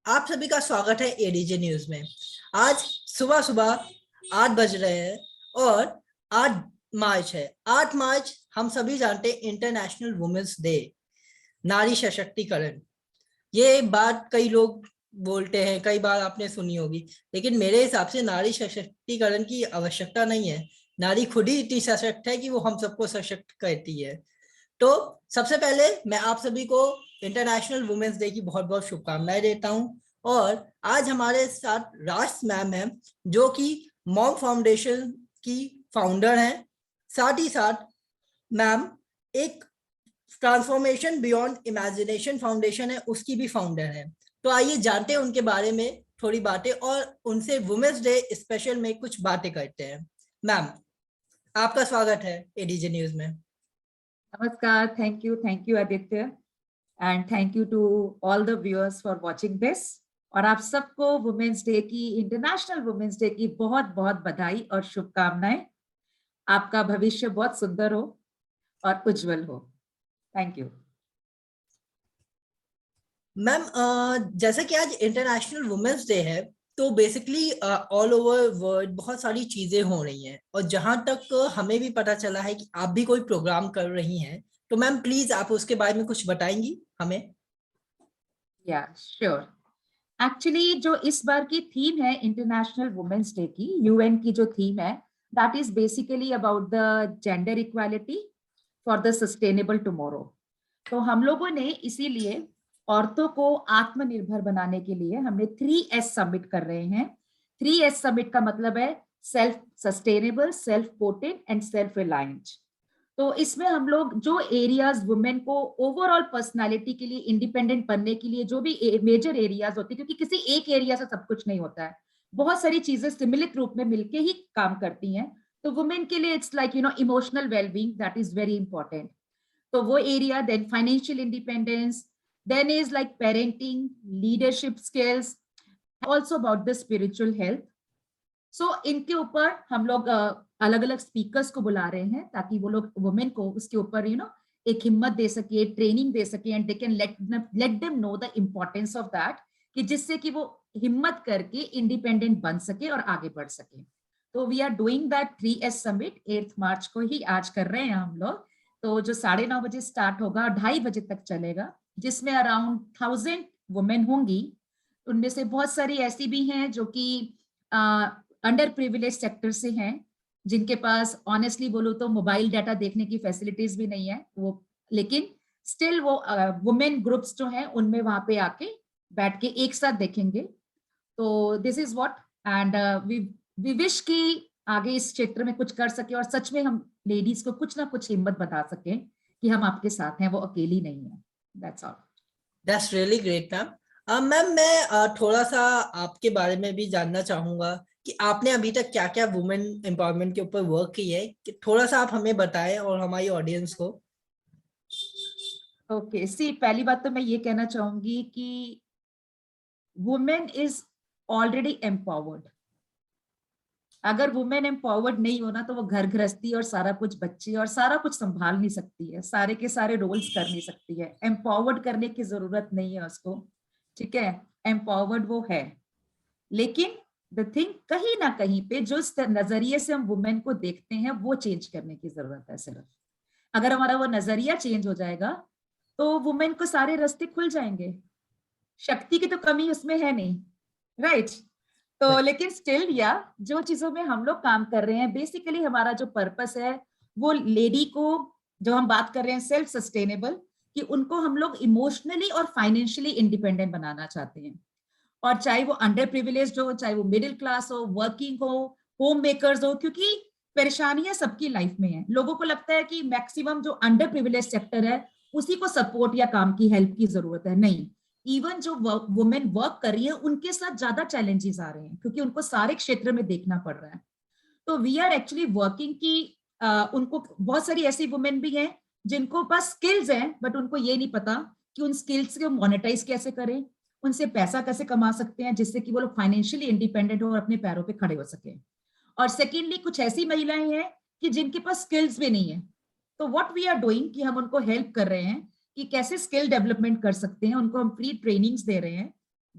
आप सभी का स्वागत है एडीजे न्यूज में। आज सुबह सुबह 8 बज रहे हैं और 8 मार्च है। 8 मार्च हम सभी जानते हैं इंटरनेशनल वुमेन्स डे, नारी सशक्तिकरण। ये बात कई लोग बोलते हैं, कई बार आपने सुनी होगी, लेकिन मेरे हिसाब से नारी सशक्तिकरण की आवश्यकता नहीं है। नारी खुद ही इतनी सशक्त है कि वो हम सबको सशक्त करती है। तो सबसे पहले मैं आप सभी को इंटरनेशनल वुमेन्स डे की बहुत बहुत शुभकामनाएं देता हूं। और आज हमारे साथ राज मैम है, जो कि मॉम फाउंडेशन की फाउंडर हैं। साथ ही साथ मैम एक ट्रांसफॉर्मेशन बियॉन्ड इमेजिनेशन फाउंडेशन है, उसकी भी फाउंडर है। तो आइए जानते हैं उनके बारे में थोड़ी बातें और उनसे वुमेन्स डे स्पेशल में कुछ बातें करते हैं। मैम, आपका स्वागत है एडीजे न्यूज में। Namaskar. Thank you, Aditya, and thank you to all the viewers for watching this. और आप सबको वुमेन्स डे की, इंटरनेशनल वुमेन्स डे की बहुत बहुत बधाई और शुभकामनाएं। आपका भविष्य बहुत सुंदर हो और उज्जवल हो। थैंक यू मैम, जैसे कि आज इंटरनेशनल वुमेन्स डे है, तो बेसिकली ऑल ओवर वर्ल्ड बहुत सारी चीजें हो रही हैं, और जहां तक हमें भी पता चला है कि आप भी कोई प्रोग्राम कर रही हैं। तो मैम प्लीज आप उसके बारे में कुछ बताएंगी हमें। या श्योर। एक्चुअली जो इस बार की थीम है इंटरनेशनल वुमेन्स डे की, यूएन की जो थीम है, that is basically about the gender equality for the sustainable tomorrow. तो हम लोगों ने इसीलिए औरतों को आत्मनिर्भर बनाने के लिए हमने 3S समिट कर रहे हैं। 3S समिट का मतलब है self sustainable, self potent and self reliant. तो इसमें हम लोग जो एरियाज वुमेन को ओवरऑल पर्सनालिटी के लिए, इंडिपेंडेंट बनने के लिए जो भी मेजर एरियाज होती है, क्योंकि किसी एक एरिया से सब कुछ नहीं होता है, बहुत सारी चीजें सम्मिलित रूप में मिलके ही काम करती हैं। तो वुमेन के लिए it's like emotional wellbeing, that is very important. तो वो area, then financial independence, then is like parenting, leadership skills, also about the spiritual health. So इनके ऊपर हम लोग अलग अलग स्पीकर्स को बुला रहे हैं, ताकि वो लोग वुमेन को उसके ऊपर एक हिम्मत दे सके, ट्रेनिंग दे सके, and they can let them know the importance of that, कि जिससे कि वो हिम्मत करके इंडिपेंडेंट बन सके और आगे बढ़ सके। तो we are doing that 3S summit 8 March को ही आज कर रहे हैं हम लोग। तो जो 9:30 बजे स्टार्ट होगा, 2:30 बजे तक चलेगा, जिसमें अराउंड 1000 वुमेन होंगी। उनमें से बहुत सारी ऐसी भी हैं जो कि अंडर प्रिविलेज सेक्टर से हैं, जिनके पास ऑनेस्टली बोलूं तो मोबाइल डाटा देखने की फैसिलिटीज भी नहीं है वो, लेकिन स्टिल वो वुमेन ग्रुप्स जो हैं उनमें वहां पे आके बैठ के एक साथ देखेंगे। तो this is what, and we wish कि आगे इस क्षेत्र में कुछ कर सके, और सच में हम लेडीज को कुछ ना कुछ हिम्मत बता सके कि हम आपके साथ हैं, वो अकेली नहीं है। That's all. That's really great ma'am. Ma'am, मैं थोड़ा सा आपके बारे में भी जानना चाहूंगा कि आपने अभी तक क्या क्या वुमेन एम्पावरमेंट के ऊपर वर्क की है, कि थोड़ा सा आप हमें बताएं और हमारी ऑडियंस को। ओके, सी, पहली बात तो मैं ये कहना चाहूंगी कि वुमेन इज ऑलरेडी एम्पावर्ड। अगर वुमेन एम्पावर्ड नहीं होना तो वो घर गृहस्थी और सारा कुछ, बच्चे और सारा कुछ संभाल नहीं सकती है, सारे के सारे रोल्स कर नहीं सकती है। एम्पावर्ड करने की जरूरत नहीं है उसको, ठीक है, एम्पावर्ड वो है। लेकिन द थिंग, कहीं ना कहीं पे जो इस नजरिए से हम वुमेन को देखते हैं वो चेंज करने की जरूरत है। सिर्फ अगर हमारा वो नजरिया चेंज हो जाएगा तो वुमेन को सारे रास्ते खुल जाएंगे। शक्ति की तो कमी उसमें है नहीं, राइट? तो लेकिन स्टिल, या जो चीजों में हम लोग काम कर रहे हैं, बेसिकली हमारा जो पर्पस है वो लेडी को, जो हम बात कर रहे हैं सेल्फ सस्टेनेबल, कि उनको हम लोग इमोशनली और फाइनेंशियली इंडिपेंडेंट बनाना चाहते हैं। और चाहे वो अंडर प्रिविलेज हो, चाहे वो मिडिल क्लास हो, वर्किंग हो, होम मेकर्स हो, क्योंकि परेशानियां सबकी लाइफ में है। लोगों को लगता है कि मैक्सिमम जो अंडर प्रिविलेज सेक्टर है उसी को सपोर्ट या काम की हेल्प की जरूरत है। नहीं, इवन जो वुमेन वर्क कर रही है उनके साथ ज्यादा चैलेंजेस आ रहे हैं, क्योंकि उनको सारे क्षेत्र में देखना पड़ रहा है। तो वी आर एक्चुअली वर्किंग की उनको, बहुत सारी ऐसी वुमेन भी हैं जिनको पास स्किल्स हैं, बट उनको ये नहीं पता कि उन स्किल्स को मोनेटाइज कैसे करें, उनसे पैसा कैसे कमा सकते हैं, जिससे कि वो लोग फाइनेंशियली इंडिपेंडेंट हो और अपने पैरों पे खड़े हो सके। और सेकेंडली, कुछ ऐसी महिलाएं हैं कि जिनके पास स्किल्स भी नहीं है। तो व्हाट वी आर डूइंग, कि हम उनको हेल्प कर रहे हैं कि कैसे स्किल डेवलपमेंट कर सकते हैं। उनको हम फ्री ट्रेनिंग्स दे रहे हैं,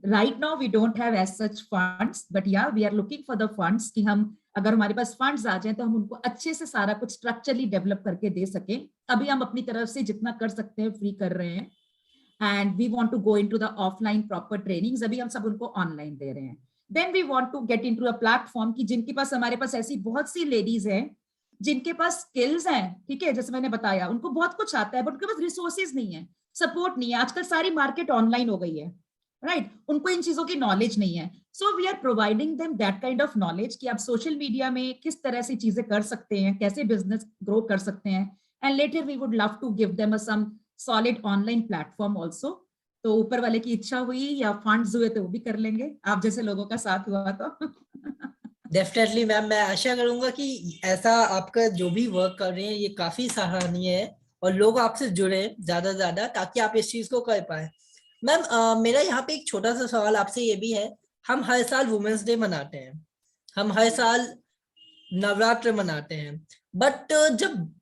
right now we don't have as such funds, but yeah we are looking for the funds कि हम अगर हमारे पास फंड्स आ जाए तो हम उनको अच्छे से सारा कुछ स्ट्रक्चरली डेवलप करके दे सकें। अभी हम अपनी तरफ से जितना कर सकते हैं फ्री कर रहे हैं, and we want to go into the offline proper trainings, अभी हम सब उनको ऑनलाइन दे रहे हैं। Then we want to get into a platform कि जिनके पास, हमारे पास ऐसी बहुत सी लेडीज हैं जिनके पास स्किल्स हैं, ठीक है, जैसे मैंने बताया उनको बहुत कुछ आता है बट उनके पास रिसोर्सेज नहीं है, सपोर्ट नहीं है। आजकल सारी मार्केट ऑनलाइन हो गई है, राइट, उनको इन चीजों की नॉलेज नहीं है। So we are providing them that kind of knowledge कि आप सोशल मीडिया में किस तरह से चीजें कर सकते हैं, कैसे बिजनेस ग्रो कर सकते हैं, and later we would love to give them some solid online platform also. तो ऊपर वाले की इच्छा हुई या फंड्स हुए तो वो भी कर लेंगे, आप जैसे लोगों का साथ हुआ तो। डेफिनेटली मैम, मैं आशा करूंगा कि ऐसा आपका जो भी वर्क कर रहे हैं ये काफी सराहनीय है और लोग आपसे जुड़े ज्यादा से ज्यादा, ताकि आप इस चीज को कर पाए। मैम मेरा यहाँ पे एक छोटा सा सवाल आपसे ये भी है, हम हर साल वुमेन्स डे मनाते हैं, हम हर साल नवरात्र मनाते हैं, बट जब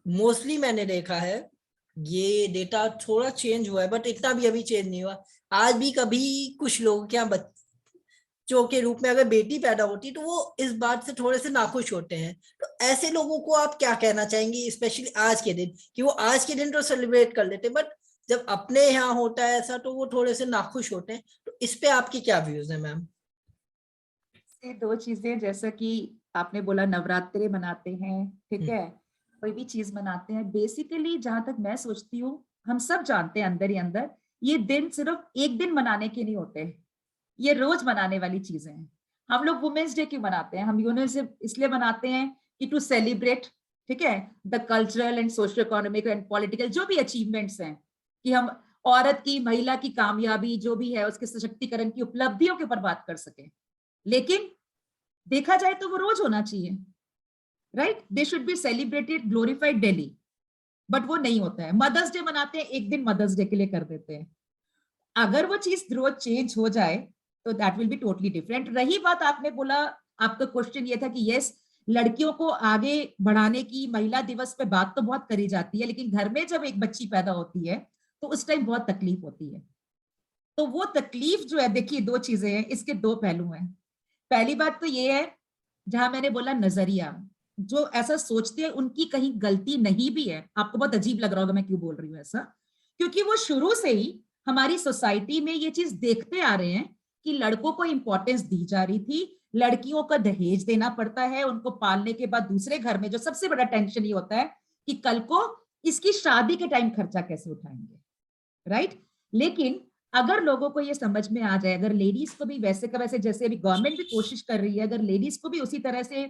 मोस्टली मैंने देखा है, ये डेटा थोड़ा चेंज हुआ है बट इतना भी अभी चेंज नहीं हुआ, आज भी कभी कुछ लोगों के यहाँ बच्चों के रूप में अगर बेटी पैदा होती तो वो इस बात से थोड़े से नाखुश होते हैं। तो ऐसे लोगों को आप क्या कहना चाहेंगी, स्पेशली आज के दिन, कि वो आज के दिन तो सेलिब्रेट कर लेते बट जब अपने यहाँ होता है ऐसा तो वो थोड़े से नाखुश होते हैं। तो इस पे आपकी क्या व्यूज है मैम? ये दो चीजें, जैसा कि आपने बोला नवरात्रे मनाते हैं, ठीक हम्म। है, कोई भी चीज मनाते हैं, बेसिकली जहां तक मैं सोचती हूँ, हम सब जानते हैं अंदर ही अंदर, ये दिन सिर्फ एक दिन मनाने के नहीं होते, ये रोज मनाने वाली चीजें हैं। हम लोग वुमेन्स डे क्यों मनाते हैं? हम वुमेन्स डे इसलिए मनाते हैं कि टू सेलिब्रेट, ठीक है, the cultural and social economic and political जो भी अचीवमेंट्स हैं, कि हम औरत की, महिला की कामयाबी जो भी है उसके सशक्तिकरण की उपलब्धियों के ऊपर बात कर सके। लेकिन देखा जाए तो वो रोज होना चाहिए, right, they should be celebrated glorified daily, but वो नहीं होता है। मदर्स डे मनाते हैं, एक दिन मदर्स डे के लिए कर देते हैं। अगर वो चीज रोज चेंज हो जाए तो that will be totally different. रही बात, आपने बोला, आपका क्वेश्चन ये था कि यस, लड़कियों को आगे बढ़ाने की महिला दिवस पे बात तो बहुत करी जाती है, लेकिन घर में जब एक बच्ची पैदा होती है तो उस टाइम बहुत तकलीफ होती है। तो वो तकलीफ जो है, देखिए दो चीजें हैं, इसके दो पहलू हैं। पहली बात तो ये है, जहां मैंने बोला नजरिया, जो ऐसा सोचते हैं उनकी कहीं गलती नहीं भी है। आपको बहुत अजीब लग रहा होगा मैं क्यों बोल रही हूँ ऐसा, क्योंकि वो शुरू से ही हमारी सोसाइटी में ये चीज देखते आ रहे हैं कि लड़कों को इंपॉर्टेंस दी जा रही थी, लड़कियों का दहेज देना पड़ता है, उनको पालने के बाद दूसरे घर में जो सबसे बड़ा टेंशन ये होता है कि कल को इसकी शादी के टाइम खर्चा कैसे उठाएंगे, राइट। लेकिन अगर लोगों को ये समझ में आ जाए, अगर लेडीज को भी वैसे का वैसे, जैसे अभी गवर्नमेंट भी कोशिश कर रही है, अगर लेडीज को भी उसी तरह से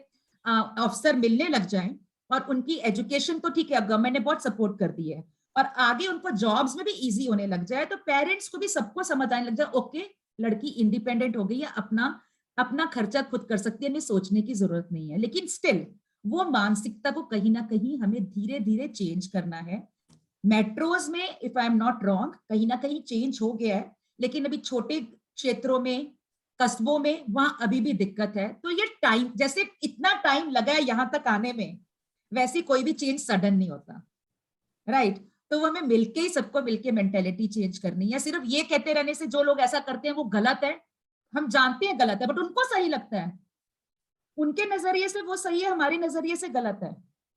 अफसर मिलने लग जाए, और उनकी एजुकेशन तो ठीक है, अब गवर्नमेंट ने बहुत सपोर्ट कर दी है, और आगे उनको जॉब्स में भी इजी होने लग जाए, तो पेरेंट्स को भी सबको समझ आने लग जाए, ओके लड़की इंडिपेंडेंट हो गई है, अपना अपना खर्चा खुद कर सकती है, हमें सोचने की जरूरत नहीं है। लेकिन स्टिल वो मानसिकता को कहीं ना कहीं हमें धीरे धीरे चेंज करना है। मेट्रोज में if I am not wrong कहीं ना कहीं चेंज हो गया है, लेकिन अभी छोटे क्षेत्रों में, कस्बों में, वहां अभी भी दिक्कत है। तो ये टाइम, जैसे इतना टाइम लगा है यहाँ तक आने में, वैसे कोई भी चेंज सडन नहीं होता, राइट। तो वो हमें मिलके ही, सबको मिलके मेंटेलिटी चेंज करनी है। सिर्फ ये कहते रहने से, जो लोग ऐसा करते हैं वो गलत है, हम जानते हैं गलत है, बट उनको सही लगता है, उनके नजरिए से वो सही है, हमारे नजरिए से गलत है,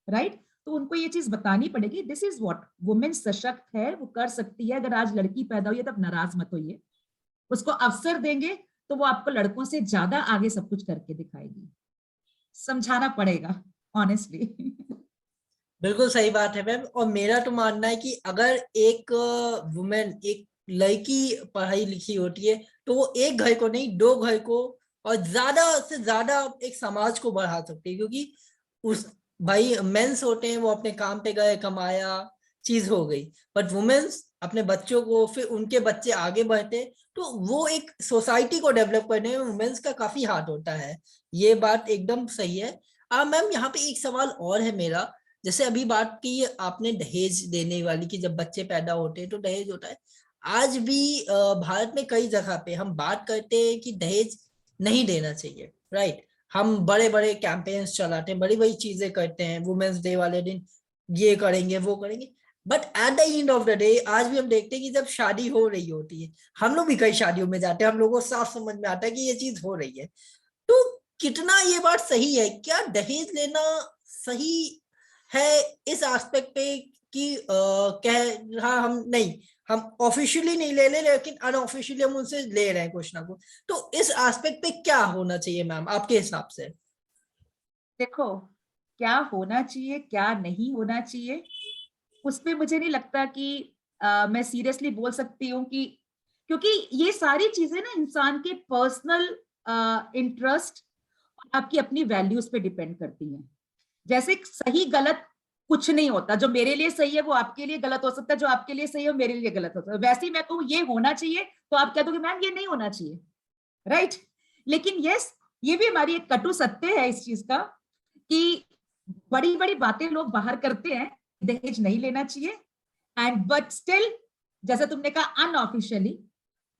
राइट। तो उनको ये चीज बतानी पड़ेगी, दिस इज व्हाट वुमेन सशक्त है, वो कर सकती है। अगर आज लड़की पैदा हुई है तब नाराज मत होइए, उसको अवसर देंगे तो वो आपको लड़कों से ज्यादा आगे सब कुछ करके दिखाएगी। समझाना पड़ेगा ऑनेस्टली। बिल्कुल सही बात है मैम, और मेरा तो मानना है कि अगर एक वुमेन, एक लड़की पढ़ाई लिखी होती है तो वो एक घर को नहीं, दो घर को और ज्यादा से ज्यादा एक समाज को बढ़ा सकती है। क्योंकि उस, भाई मेंस होते हैं वो अपने काम पे गए, कमाया, चीज हो गई, बट वुमेन्स अपने बच्चों को, फिर उनके बच्चे आगे बढ़ते, तो वो एक सोसाइटी को डेवलप करने में वुमेन्स का काफी हाथ होता है। ये बात एकदम सही है। मैम यहाँ पे एक सवाल और है मेरा, जैसे अभी बात की आपने दहेज देने वाली की, जब बच्चे पैदा होते हैं तो दहेज होता है। आज भी भारत में कई जगह पे हम बात करते हैं कि दहेज नहीं देना चाहिए, राइट। हम बड़े बड़े कैंपेन्स चलाते हैं, बड़ी बड़ी चीजें करते हैं, वुमेन्स डे वाले दिन ये करेंगे वो करेंगे, but at the end of the day आज भी हम देखते हैं कि जब शादी हो रही होती है, हम लोग भी कई शादियों में जाते हैं, हम लोगों को साफ समझ में आता है कि ये चीज हो रही है, तो कितना ये बात सही है, क्या दहेज लेना सही है इस एस्पेक्ट पे कि कह रहा हम नहीं, हम ऑफिशियली नहीं ले ले लेकिन अनऑफिशियली हम उनसे ले रहे हैं कुछ ना कुछ, तो इस एस्पेक्ट पे क्या होना चाहिए मैम आपके हिसाब से? देखो, क्या होना चाहिए क्या नहीं होना चाहिए, उसमें मुझे नहीं लगता कि मैं सीरियसली बोल सकती हूँ कि, क्योंकि ये सारी चीजें ना इंसान के पर्सनल इंटरेस्ट, आपकी अपनी वैल्यूज पे डिपेंड करती हैं। जैसे सही गलत कुछ नहीं होता, जो मेरे लिए सही है वो आपके लिए गलत हो सकता है, जो आपके लिए सही है वो मेरे लिए गलत हो सकता है। वैसे ही मैं कहूँ ये होना चाहिए तो आप कह दोगे मैम ये नहीं होना चाहिए, राइट? लेकिन यस, ये भी हमारी एक कटु सत्य है इस चीज का कि बड़ी बड़ी बातें लोग बाहर करते हैं, दहेज नहीं लेना चाहिए, एंड बट स्टिल जैसे तुमने कहा अनऑफिशियली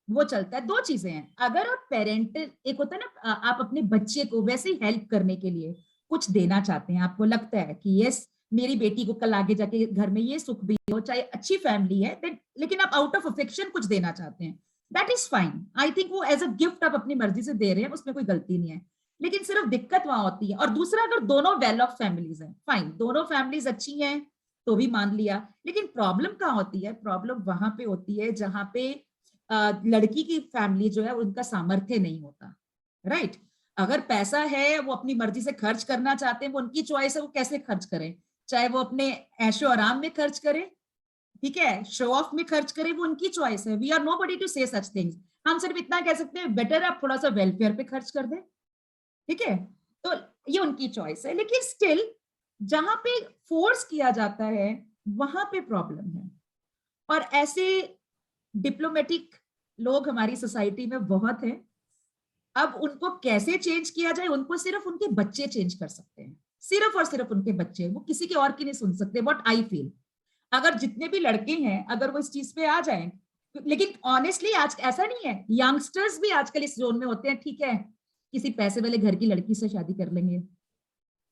वो चलता है। दो चीजें हैं, अगर आप पेरेंट, एक होता है ना आप अपने बच्चे को वैसे ही हेल्प करने के लिए कुछ देना चाहते हैं, आपको लगता है कि यस मेरी बेटी को कल आगे जाके घर में ये सुख भी हो, चाहे अच्छी फैमिली है, लेकिन आप आउट ऑफ अफेक्शन कुछ देना चाहते हैं, that is fine. I think वो एज अ गिफ्ट आप अपनी मर्जी से दे रहे हैं, उसमें कोई गलती नहीं है। लेकिन सिर्फ दिक्कत वहां होती है, और दूसरा अगर दोनों वेल ऑफ फैमिलीज हैं, फाइन, दोनों फैमिलीज अच्छी हैं तो भी मान लिया, लेकिन प्रॉब्लम कहाँ होती है? प्रॉब्लम वहां पे होती है जहां पे लड़की की फैमिली जो है उनका सामर्थ्य नहीं होता, राइट? अगर पैसा है, वो अपनी मर्जी से खर्च करना चाहते हैं, वो उनकी चॉइस है, वो कैसे खर्च करें, चाहे वो अपने ऐशो आराम में खर्च करें, ठीक है, शो ऑफ में खर्च करें, वो उनकी चॉइस है। We are nobody to say such things. हम सिर्फ इतना कह सकते हैं बेटर आप थोड़ा सा वेलफेयर पे खर्च कर दें, ठीक है, तो ये उनकी चॉइस है। लेकिन स्टिल जहां पे फोर्स किया जाता है वहां पे प्रॉब्लम है, और ऐसे डिप्लोमेटिक लोग हमारी सोसाइटी में बहुत हैं। अब उनको कैसे चेंज किया जाए? उनको सिर्फ उनके बच्चे चेंज कर सकते हैं, सिर्फ और सिर्फ उनके बच्चे, वो किसी के और की नहीं सुन सकते। व्हाट आई फील, अगर जितने भी लड़के हैं अगर वो इस चीज पे आ जाएं, लेकिन ऑनेस्टली आज ऐसा नहीं है, यंगस्टर्स भी आजकल इस जोन में होते हैं, ठीक है, किसी पैसे वाले घर की लड़की से शादी कर लेंगे।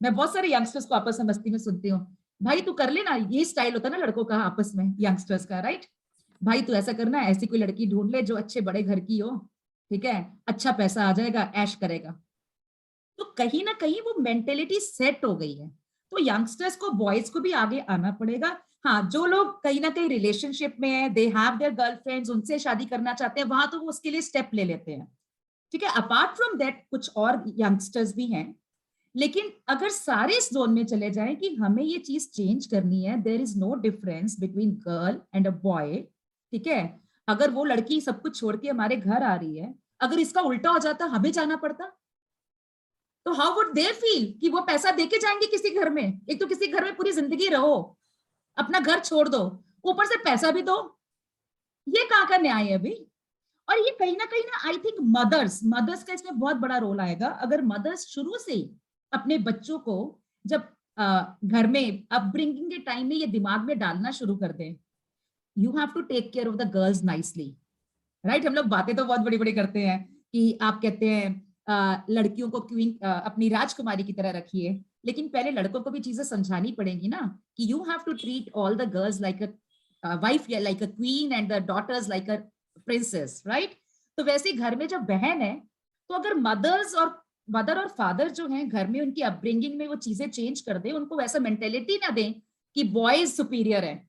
मैं बहुत सारे यंगस्टर्स को आपस में मस्ती में सुनती हूँ, भाई तू कर लेना, ये स्टाइल होता है ना लड़कों का आपस में, यंगस्टर्स का, राइट? भाई तू ऐसा करना, ऐसी कोई लड़की ढूंढ ले जो अच्छे बड़े घर की हो, ठीक है, अच्छा पैसा आ जाएगा, ऐश करेगा। तो कहीं ना कहीं वो मेंटेलिटी सेट हो गई है, तो यंगस्टर्स को, बॉयज को भी आगे आना पड़ेगा। हाँ, जो लोग कहीं ना कहीं रिलेशनशिप में है, दे हैव देयर गर्लफ्रेंड्स, उनसे शादी करना चाहते हैं, वहां तो वो उसके लिए स्टेप ले लेते हैं, ठीक है। अपार्ट फ्रॉम दैट कुछ और यंगस्टर्स भी हैं, लेकिन अगर सारे इस जोन में चले जाएं कि हमें ये चीज चेंज करनी है, there is no difference between girl and a boy, ठीक है, अगर वो लड़की सब कुछ छोड़ के हमारे घर आ रही है, अगर इसका उल्टा हो जाता, हमें जाना पड़ता, तो हाउ वुड दे फील कि वो पैसा देके जाएंगे किसी घर में? एक तो किसी घर में पूरी जिंदगी रहो, अपना घर छोड़ दो, ऊपर से पैसा भी दो, ये कहाँ का न्याय है अभी? और ये कहीं ना आई थिंक मदर्स मदर्स का इसमें बहुत बड़ा रोल आएगा। अगर मदर्स शुरू से ही अपने बच्चों को जब घर में अपब्रिंगिंग के टाइम में ये दिमाग में डालना शुरू कर दें, you have to take care of the girls nicely, right? हम लोग बातें तो बहुत बड़ी बड़ी करते हैं कि आप कहते हैं लड़कियों को क्वीन, अपनी राजकुमारी की तरह रखिए, लेकिन पहले लड़कों को भी चीजें समझानी पड़ेंगी ना कि you have to treat all the girls like a wife, like a queen, and the daughters like a princess, right? तो वैसे घर में जब बहन है, तो अगर मदर और फादर जो हैं घर में, उनकी अपब्रिंगिंग में वो चीजें चेंज कर दे, उनको वैसा मेंटेलिटी ना दें कि बॉयज सुपीरियर है,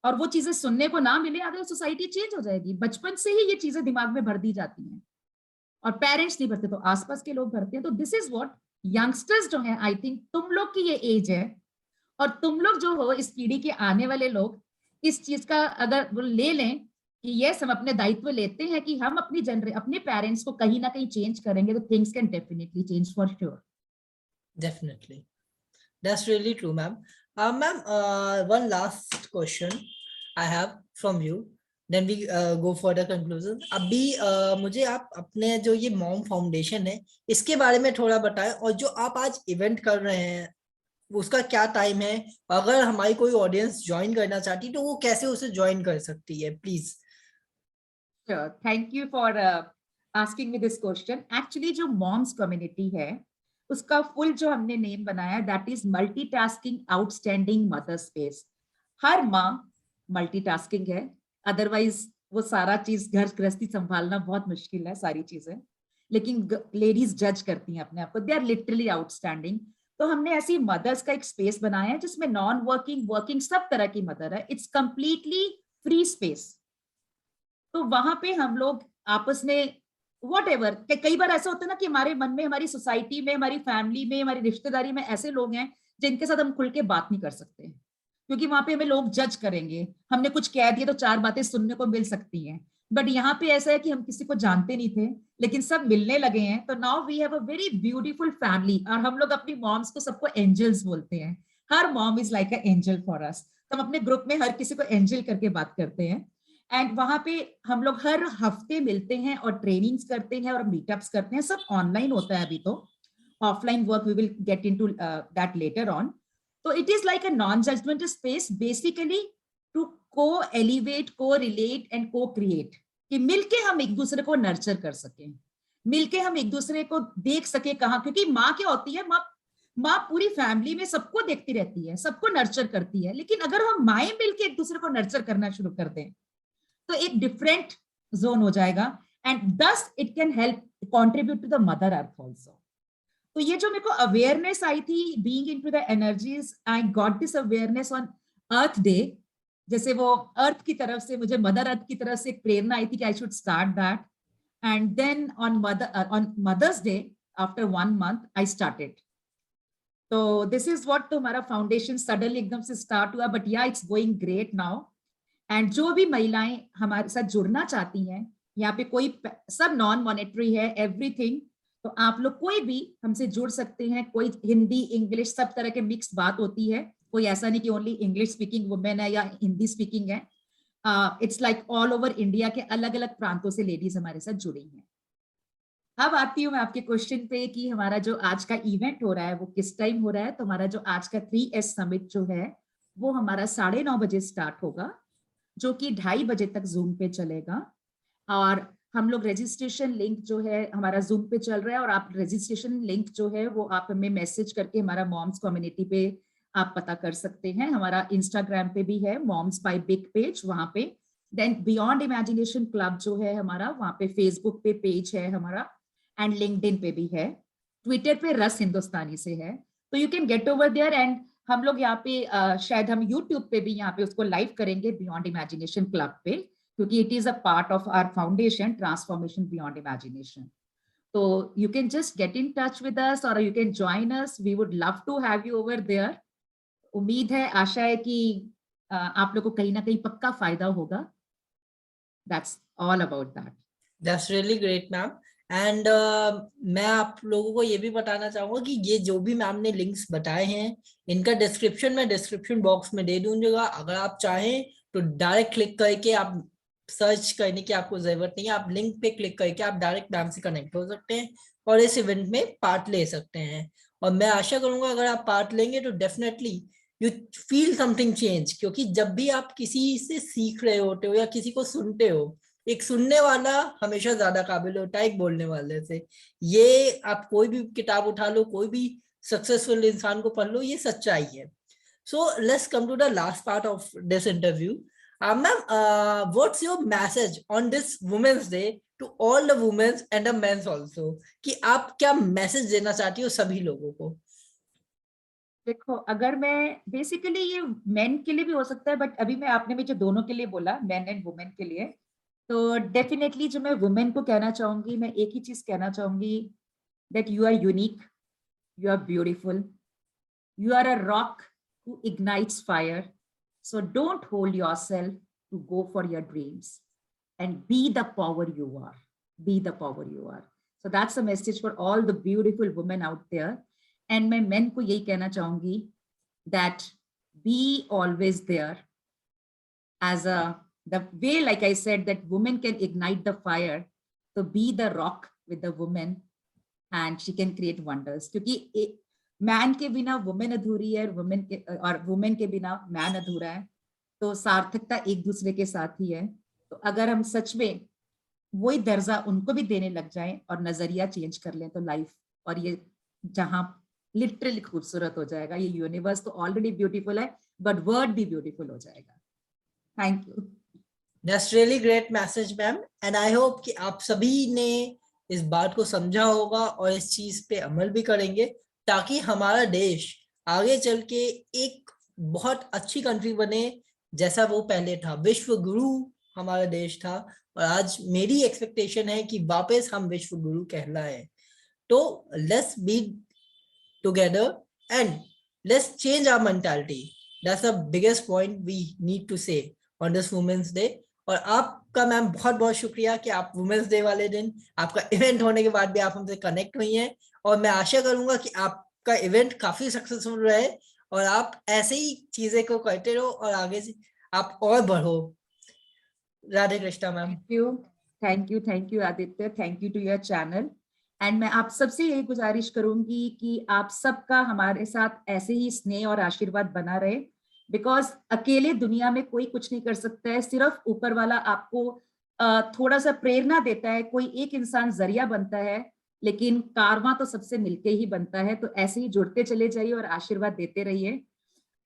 और वो चीजें सुनने को ना मिले, अगर सोसाइटी चेंज हो जाएगी। बचपन से ही ये चीजें दिमाग में भर दी जाती हैं, और पेरेंट्स नहीं भरते तो आसपास के लोग भरते हैं। तो दिस इज व्हाट यंगस्टर्स जो हैं, आई थिंक तुम लोग की ये एज है, और तुम लोग जो हो इस पीढ़ी के आने वाले लोग, इस चीज का अगर वो ले लें कि यस हम अपने दायित्व लेते हैं कि हम अपने पेरेंट्स को कहीं ना कहीं चेंज करेंगे, तो things can definitely change for sure. Definitely. That's really true, ma'am. Ma'am, one last question I have from you. Then we go for the conclusion. अभी मुझे आप अपने जो ये मॉम फाउंडेशन है इसके बारे में थोड़ा बताएं, और जो आप आज इवेंट कर रहे हैं उसका क्या टाइम है, अगर हमारी कोई ऑडियंस ज्वाइन करना चाहती तो वो कैसे उसे ज्वाइन कर सकती है, please? Thank you for asking me this question. Actually जो मॉम्स कम्युनिटी है उसका फुल जो हमने नेम बनाया, that is multitasking outstanding mother space. हर माँ मल्टीटास्किंग है, अदरवाइज वो सारा चीज घर गृहस्थी संभालना बहुत मुश्किल है सारी चीजें, लेकिन लेडीज जज करती हैं अपने आप को, दे आर लिटरली आउटस्टैंडिंग। तो हमने ऐसी मदर्स का एक स्पेस बनाया है जिसमें नॉन वर्किंग, वर्किंग सब तरह की मदर है, इट्स कंप्लीटली फ्री स्पेस। तो वहां पे हम लोग आपस में वॉट एवर, कई बार ऐसा होता है ना कि हमारे मन में, हमारी सोसाइटी में, हमारी फैमिली में, हमारी रिश्तेदारी में ऐसे लोग हैं जिनके साथ हम खुल के बात नहीं कर सकते, क्योंकि वहां पे हमें लोग जज करेंगे, हमने कुछ कह दिया तो चार बातें सुनने को मिल सकती हैं। बट यहाँ पे ऐसा है कि हम किसी को जानते नहीं थे लेकिन सब मिलने लगे हैं, तो now we have a very beautiful family. और हम लोग अपनी मॉम्स को सबको एंजल्स बोलते हैं, her mom is like a angel for us. तो हम अपने ग्रुप में हर किसी को एंजल करके बात करते हैं। एंड वहां पे हम लोग हर हफ्ते मिलते हैं और ट्रेनिंग्स करते हैं और मीटअप्स करते हैं, सब ऑनलाइन होता है अभी तो, offline work we will get into that later on. So it is like a non-judgmental space basically to co-elevate, co-relate and co-create, कि मिलके हम एक दूसरे को नर्चर कर सकें, मिलके हम एक दूसरे को देख सके कहाँ, क्योंकि माँ क्या होती है, माँ पूरी फैमिली में सबको देखती रहती है, सबको नर्चर करती है, लेकिन अगर हम माएँ मिलके एक दूसरे को नर्चर करना शुरू कर दें तो एक डिफरेंट जोन हो जाएगा, and this it can help contribute to the mother earth also. तो ये जो मेरे को अवेयरनेस आई थी being into the energies, I got this awareness on earth day. जैसे वो अर्थ की तरफ से, मुझे मदर अर्थ की तरफ से एक प्रेरणा आई थी कि I should start that, and then on mother's day after 1 month I started. तो दिस इज व्हाट, तो हमारा फाउंडेशन सडनली एकदम से स्टार्ट हुआ, बट या it's going great now. And जो भी महिलाएं हमारे साथ जुड़ना चाहती हैं, यहाँ पे कोई, सब नॉन मॉनेटरी है एवरीथिंग, तो आप लोग कोई भी हमसे जुड़ सकते हैं, कोई हिंदी इंग्लिश सब तरह के मिक्स बात होती है, कोई ऐसा नहीं कि ओनली इंग्लिश स्पीकिंग वुमेन है या हिंदी स्पीकिंग है, it's like all over India के अलग अलग प्रांतों से लेडीज हमारे साथ जुड़ी हैं। अब आती हूँ मैं आपके क्वेश्चन पे कि हमारा जो आज का इवेंट हो रहा है वो किस टाइम हो रहा है। तो हमारा जो आज का 3S समिट जो है वो हमारा 9:30 बजे स्टार्ट होगा, जो कि 2:30 बजे तक जूम पे चलेगा। और हम लोग रजिस्ट्रेशन लिंक जो है हमारा जूम पे चल रहा है, और आप रजिस्ट्रेशन लिंक जो है वो आप हमें मैसेज करके हमारा मॉम्स कम्युनिटी पे आप पता कर सकते हैं। हमारा इंस्टाग्राम पे भी है मॉम्स बाय बिग पेज, वहां पे। देन बियॉन्ड इमेजिनेशन क्लब जो है हमारा, वहां पे फेसबुक पे पेज है हमारा, एंड लिंक्डइन पे भी है, ट्विटर पे रस हिंदुस्तानी से है, तो you can get over there. And हम लोग यहाँ पे शायद हम यूट्यूब पे भी यहाँ पे उसको लाइव करेंगे बियॉन्ड इमेजिनेशन क्लब पे, क्योंकि it is a part of our foundation transformation beyond imagination. तो you can just get in touch with us और you can join us, we would love to have you over there. उम्मीद है, आशा है कि आप लोग को कहीं ना कहीं पक्का फायदा होगा। That's all about that. That's really great ma'am. And मैं आप लोगों को ये भी बताना चाहूंगा कि ये जो भी मैम ने लिंक्स बताए हैं इनका डिस्क्रिप्शन में डिस्क्रिप्शन बॉक्स में दे दूंगा। अगर आप चाहें तो डायरेक्ट क्लिक करके, आप सर्च करने की आपको जरूरत नहीं है, आप लिंक पे क्लिक करके आप डायरेक्ट मैम से कनेक्ट हो सकते हैं और इस इवेंट में पार्ट ले सकते हैं। और मैं आशा करूंगा अगर आप पार्ट लेंगे तो definitely you feel something change, क्योंकि जब भी आप किसी से सीख रहे होते हो या किसी को सुनते हो, एक सुनने वाला हमेशा ज्यादा काबिल होता है एक बोलने वाले से। ये आप कोई भी किताब उठा लो, कोई भी सक्सेसफुल इंसान को पढ़ लो, ये सच्चाई है। So let's come to the last part of this interview. Ma'am, what's your message on this women's day to all the womens and the mens also, कि आप क्या मैसेज देना चाहती हो सभी लोगों को? देखो, अगर मैं बेसिकली, ये मेन के लिए भी हो सकता है, बट अभी मैं, आपने मुझे दोनों के लिए बोला, मेन एंड वुमेन के लिए, तो डेफिनेटली जो मैं वुमेन को कहना चाहूंगी, मैं एक ही चीज कहना चाहूंगी, that you are unique, you are beautiful, you are a rock who ignites fire, so don't hold yourself to go for your dreams and be the power you are, be the power you are. So that's a message for all the beautiful women out there. And मैं men को यही कहना चाहूंगी that be always there as a, the way, like I said, that women can ignite the fire, so be the rock with the woman and she can create wonders. क्योंकि man के बिना women अधूरी है, women के, और women के बिना man अधूरा है, तो सार्थकता एक दूसरे के साथ ही है। तो अगर हम सच में वही दर्जा उनको भी देने लग जाएं और नजरिया चेंज कर लें, तो लाइफ और ये जहां लिटरली खूबसूरत हो जाएगा। ये यूनिवर्स तो ऑलरेडी ब्यूटीफुल है, बट वर्ड भी ब्यूटीफुल हो जाएगा। Thank you. That's really great message ma'am, and I hope कि आप सभी ने इस बात को समझा होगा और इस चीज पे अमल भी करेंगे, ताकि हमारा देश आगे चल के एक बहुत अच्छी कंट्री बने, जैसा वो पहले था। विश्व गुरु हमारा देश था, और आज मेरी एक्सपेक्टेशन है कि वापस हम विश्व गुरु कहलाए। तो let's be together and let's change our mentality. That's the biggest point we need to say on this Women's Day. और आपका मैम बहुत बहुत शुक्रिया कि आप वुमेन्स डे वाले दिन आपका इवेंट होने के बाद भी आप हमसे कनेक्ट हुई हैं, और मैं आशा करूंगा कि आपका इवेंट काफी सक्सेसफुल रहे और आप ऐसे ही चीजें को करते रहो और आगे से आप और बढ़ो। Radhe Krishna ma'am. Thank you Aditya, thank you to your channel. And मैं आप सबसे यही गुजारिश करूंगी कि आप सबका हमारे साथ ऐसे ही स्नेह और आशीर्वाद बना रहे, बिकॉज अकेले दुनिया में कोई कुछ नहीं कर सकता है। सिर्फ ऊपर वाला आपको थोड़ा सा प्रेरणा देता है, कोई एक इंसान जरिया बनता है, लेकिन कारवां तो सबसे मिलके ही बनता है। तो ऐसे ही जुड़ते चले जाइए और आशीर्वाद देते रहिए।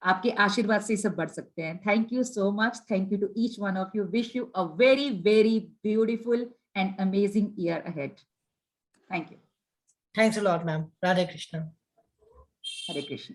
आपके आशीर्वाद से सब बढ़ सकते हैं। Thank you so much. Thank you to each one of you. Wish you a very very beautiful and amazing year ahead. Thank you. Thanks a lot ma'am. Radhe Krishna. Hare Krishna.